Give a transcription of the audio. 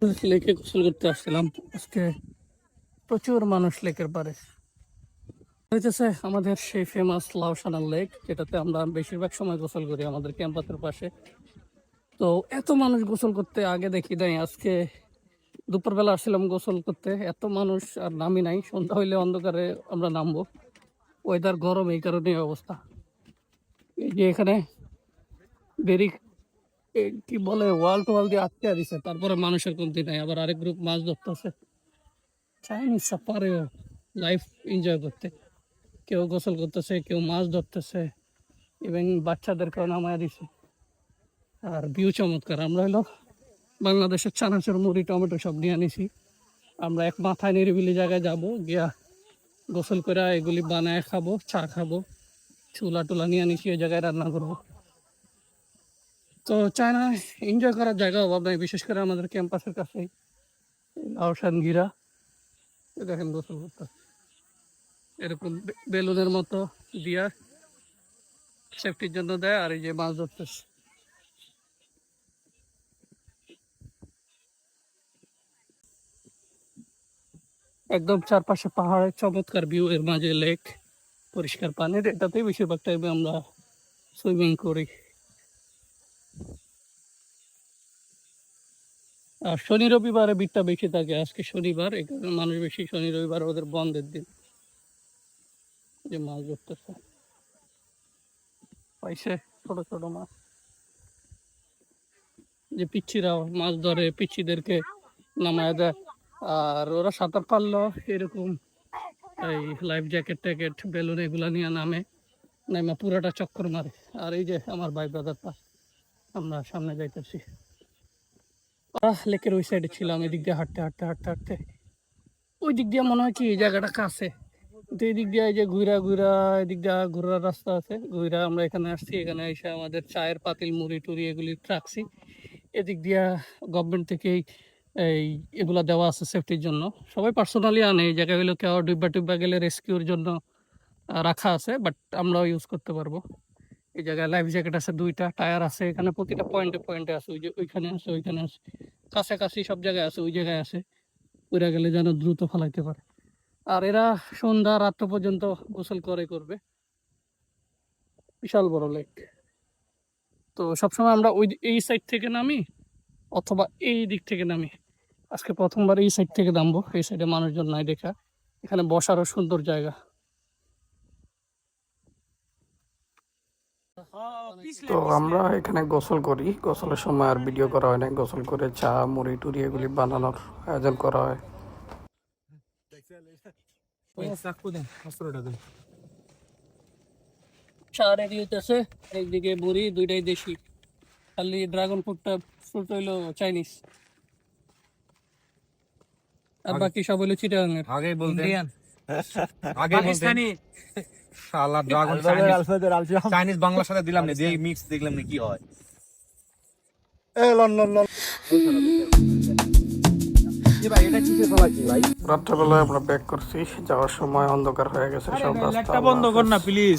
লেকে গোসল করতে আসছিলাম আজকে। প্রচুর মানুষ লেকের পারে হইতেছে আমাদের সেই ফেমাস লাউসানা লেক, যেটাতে আমরা বেশিরভাগ সময় গোসল করি আমাদের ক্যাম্পাসের পাশে। তো এত মানুষ গোসল করতে আগে দেখি নাই, আজকে দুপুরবেলা আসছিলাম গোসল করতে, এত মানুষ আর নামি নাই। সন্ধ্যা হইলে অন্ধকারে আমরা নামবো, ওয়েদার গরম, এই কারণে এই অবস্থা। এই যে এখানে বেরি কি বলে ওয়াল টোয়াল দিয়ে আটকে দিছে, তারপরে মানুষের কমতি নাই। আবার আরেক গ্রুপ মাছ ধরতেছে, চাইনিজ পারে লাইফ এনজয় করতে। কেউ গোসল করতেছে, কেউ মাছ ধরতেছে, এবং বাচ্চাদেরকেও নামায় দিছে। আর ভিউ চমৎকার। আমরা হলো বাংলাদেশের চানাচুর, মুড়ি, টমেটো সব নিয়ে আনিছি। আমরা এক মাথায় নিরিবিলি জায়গায় যাব, গিয়া গোসল করে এগুলি বানায় খাবো, চা খাবো, চুলা টুলা নিয়ে আনিছি, ওই জায়গায় রান্না করবো। তো চায়না এনজয় করার জায়গা অভাব নাই, বিশেষ করে আমাদের ক্যাম্পাসের কাছেই আওসান গিরা। দেখেন গোসল করতে এরকম বেলুনের মতো দিয়া সেফটির জন্য দেয়, আর এই যে মাছ ধরতেছে। একদম চারপাশে পাহাড়ের চমৎকার ভিউ, এর মাঝে লেক, পরিষ্কার পানির, এটাতেই বেশিরভাগ টাইমে আমরা সুইমিং করি। আর শনি রবিবারে ভিড়টা বেশি থাকে, আজকে শনিবার, এই কারণে মানুষ বেশি। শনি রবিবার ওদের বন্ধের দিন। যে মাছ ধরতেছে, পাইছে ছোট ছোট মাছ। যে পিচ্ছিরা মাছ ধরে, পিচ্ছিদেরকে নামায় দেয়। আর ওরা সাঁতার পারলো এরকম এই লাইফ জ্যাকেট ট্যাকেট, বেলুন এগুলা নিয়ে নামে, নামা পুরাটা চক্কর মারে। আর এই যে আমার ভাই ব্রাদারটা, আমরা সামনে যাইতেছি। লেকের ওই সাইডে ছিলাম, এদিক দিয়ে হাঁটতে হাঁটতে হাঁটতে হাঁটতে ওই দিক দিয়ে মনে হয় কি এই জায়গাটা কাছে, কিন্তু এই দিক দিয়ে এই যে ঘুরা ঘুরা, এদিক দিয়ে ঘুরার রাস্তা আছে, ঘুরা আমরা এখানে আসছি। এখানে এসে আমাদের চায়ের পাতিল, মুড়ি টুড়ি এগুলি রাখছি। এদিক দিয়া গভর্নমেন্ট থেকেই এই এগুলা দেওয়া আছে সেফটির জন্য। সবাই পার্সোনালি আনে, এই জায়গায় হলো কেউ ডুববা টুব্বা গেলে রেস্কিউর জন্য রাখা আছে, বাট আমরাও ইউজ করতে পারবো। এই জায়গায় লাইফ জ্যাকেট আছে, দুইটা টায়ার আছে এখানে, প্রতিটা পয়েন্টে পয়েন্টে আছে। ওই যে ওইখানে আছে, ওইখানে আছে, কাছাকাছি সব জায়গায় আছে, ওই জায়গায় আছে, উড়ে গেলে যেন দ্রুত ফেলাইতে পারে। আর এরা সন্ধ্যা রাত্র পর্যন্ত গোসল করবে। বিশাল বড় লেক। তো সবসময় আমরা ওই এই সাইড থেকে নামি অথবা এই দিক থেকে নামি। আজকে প্রথমবার এই সাইড থেকে নামবো, এই সাইডে মানুষজন নাই দেখা। এখানে বসারও সুন্দর জায়গা। তো আমরা এখানে গোসল করি, গোসলের সময় আর ভিডিও করা হয় না। গোসল করে চা মুড়ি টুড়ি এগুলি বানানোর আয়োজন করা হয়। চা রেডি হইতেছে, একদিকে মুড়ি, দুইটাই দেশি। খালি ড্রাগন ফ্রুট হইলো চাইনিজ, আর বাকি সব হইলো চিটাগাঙের। আগে বলতে আগে পাকিস্তানি শালা ড্রাগন চাইনিজ বাংলার সাথে দিলাম না, দেই মিক্স দেখলাম না কি হয়। এ লন লন লন এই ভাই, এটা কিসের ফলা কি ভাই? রাত্রেবেলায় আমরা ব্যাক করছি, যাওয়ার সময় অন্ধকার হয়ে গেছে সব রাস্তা। বন্ধ কর না প্লিজ।